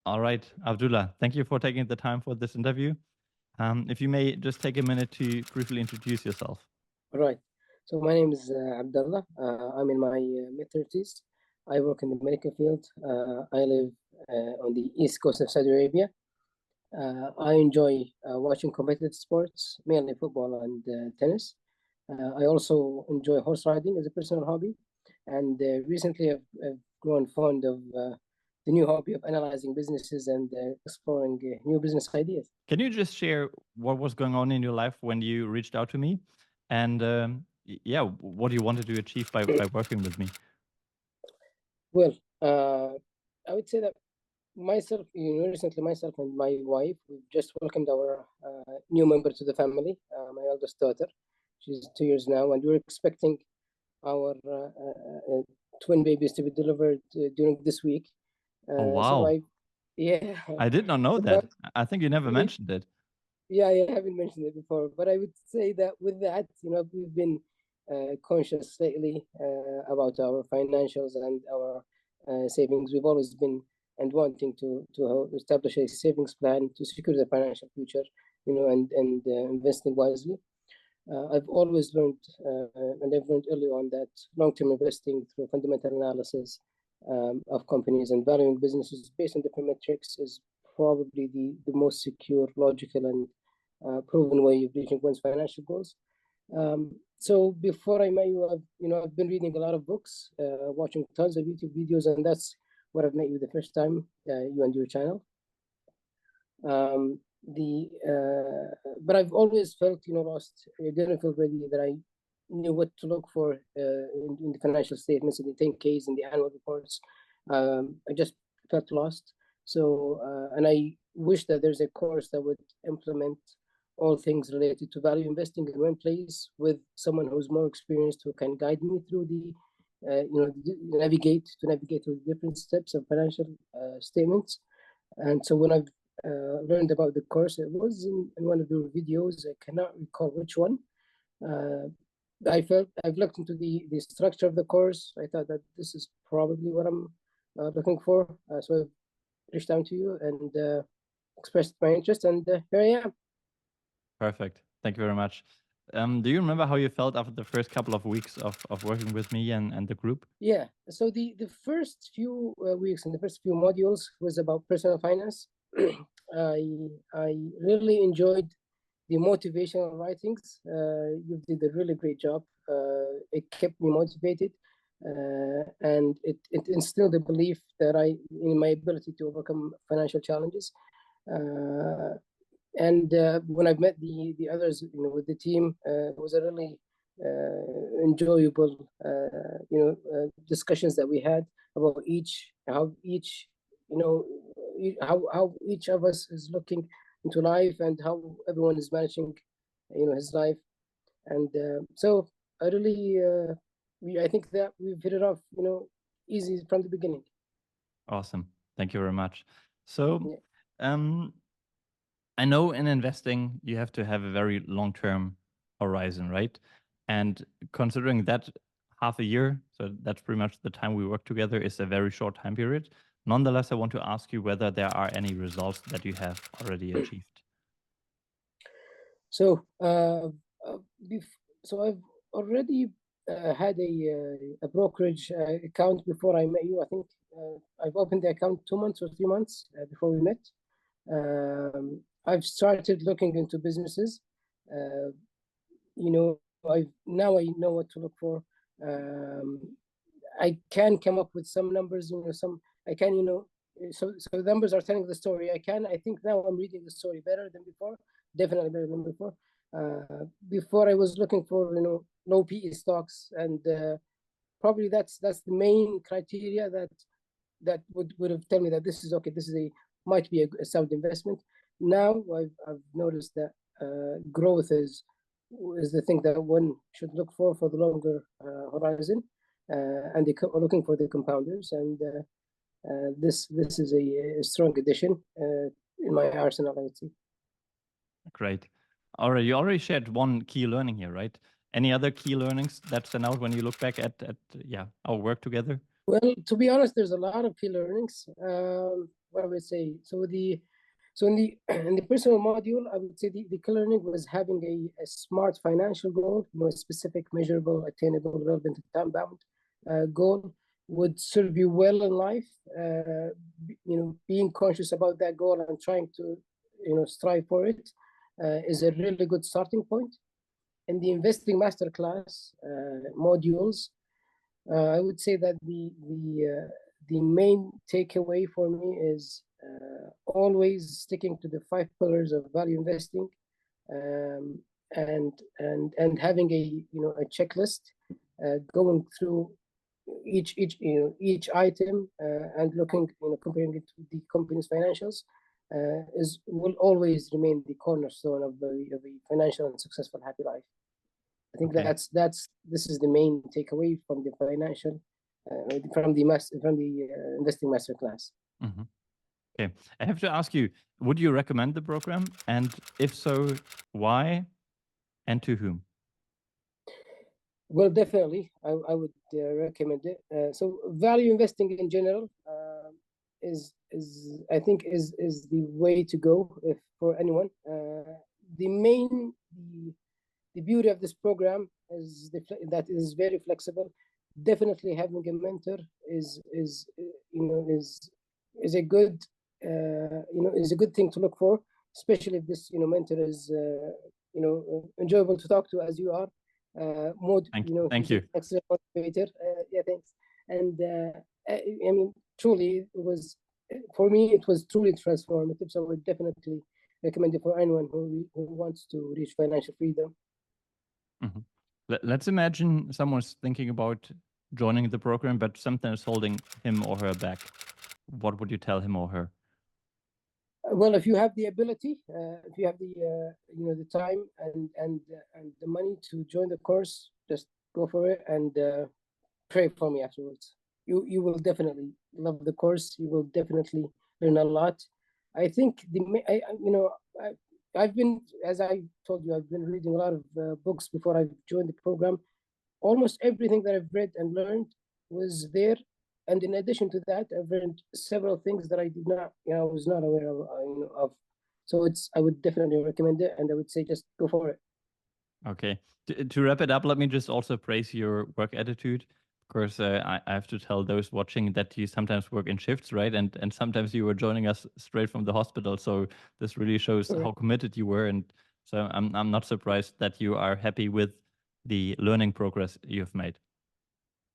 All right, Abdullah, thank you for taking the time for this interview. If you may just take a minute to briefly introduce yourself. Right. So my name is Abdullah. I'm in my mid-30s. I work in the medical field. I live on the east coast of Saudi Arabia. I enjoy watching competitive sports, mainly football and tennis. I also enjoy horse riding as a personal hobby. And recently I've grown fond of the new hobby of analyzing businesses and exploring new business ideas. Can you just share what was going on in your life when you reached out to me? And yeah, what you wanted to achieve by working with me? Well, I would say that myself, recently myself and my wife, we've just welcomed our new member to the family, my eldest daughter. She's 2 years now, and we're expecting our twin babies to be delivered during this week. Oh, So wow. I, yeah, I did not know so that. I think you never mentioned it. yeah, I haven't mentioned it before, but I would say that with that, we've been conscious lately about our financials and our savings. We've always been and wanting to establish a savings plan to secure the financial future, and investing wisely. I've always learned, and I've learned early on that long-term investing through fundamental analysis of companies and valuing businesses based on different metrics is probably the most secure, logical, and proven way of reaching one's financial goals. So before I met you, I've been reading a lot of books, watching tons of YouTube videos, and that's what I've met you the first time, you and your channel. But I've always felt, lost. I didn't feel ready that I knew what to look for in the financial statements, in the 10Ks, in the annual reports. I just felt lost. So, and I wish that there's a course that would implement all things related to value investing in one place with someone who's more experienced who can guide me through navigate through the different steps of financial statements. And so when I've learned about the course, it was in one of your videos. I cannot recall which one. I've looked into the structure of the course. I thought that this is probably what I'm looking for. So I reached out to you and expressed my interest, and here I am. Perfect. Thank you very much. Do you remember how you felt after the first couple of weeks of working with me and the group? Yeah. So the first few weeks and the first few modules was about personal finance. I really enjoyed the motivational writings. You did a really great job. It kept me motivated, and it instilled a belief that in my ability to overcome financial challenges. And when I've met the others, with the team, it was a really enjoyable, discussions that we had about how each, how each of us is looking into life and how everyone is managing, his life. And so I really, I think that we've hit it off, easy from the beginning. Awesome. Thank you very much. So, Yeah. I know in investing, you have to have a very long-term horizon, right? And considering that half a year, so that's pretty much the time we work together, is a very short time period. Nonetheless, I want to ask you whether there are any results that you have already achieved. So, so I've already had a brokerage account before I met you. I think I've opened the account 2 months or 3 months before we met. I've started looking into businesses. I know what to look for. I can come up with some numbers. I can, so the numbers are telling the story. I think now I'm reading the story better than before. Definitely better than before. Before I was looking for, low PE stocks, and probably that's the main criteria that would have told me that this is okay. This might be a sound investment. Now I've noticed that growth is the thing that one should look for the longer horizon, and looking for the compounders. And this is a strong addition in my arsenal, I would say. Great. All right, you already shared one key learning here, right? Any other key learnings that stand out when you look back at our work together? Well, to be honest, there's a lot of key learnings. what I would say. So in the in the personal module, I would say the key learning was having a smart financial goal, a specific, measurable, attainable, relevant, and time-bound goal would serve you well in life. Being conscious about that goal and trying to, strive for it is a really good starting point. In the investing masterclass modules, I would say that the main takeaway for me is always sticking to the 5 pillars of value investing, and having a checklist, going through each item and looking, comparing it to the company's financials, will always remain the cornerstone of a financial and successful happy life. I think Okay. this is the main takeaway from the financial from the investing masterclass. Mm-hmm. Okay, I have to ask you, would you recommend the program? And if so, why and to whom? Well, definitely, I would recommend it. So value investing in general is I think is the way to go if for anyone. The beauty of this program is that it is very flexible. Definitely having a mentor is a good is a good thing to look for, especially if this mentor is enjoyable to talk to as you are. Thank you. Excellent motivator. Yeah, thanks. And I mean, truly, it was for me. It was truly transformative. So I would definitely recommend it for anyone who wants to reach financial freedom. Mm-hmm. Let's imagine someone's thinking about joining the program, but something is holding him or her back. What would you tell him or her? Well, if you have the ability, if you have the the time and the money to join the course, just go for it and pray for me afterwards. You will definitely love the course. You will definitely learn a lot. I think I've been, as I told you, I've been reading a lot of books before I joined the program. Almost everything that I've read and learned was there, and in addition to that, I've learned several things that I did not, was not aware of. So I would definitely recommend it, and I would say just go for it. Okay. To wrap it up, let me just also praise your work attitude. Of course, I have to tell those watching that you sometimes work in shifts, right? And sometimes you were joining us straight from the hospital. So this really shows how committed you were. And so I'm not surprised that you are happy with the learning progress you've made.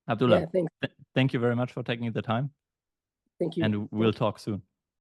Abdullah, Yeah, thanks. thank you very much for taking the time. Thank you. And we'll talk soon.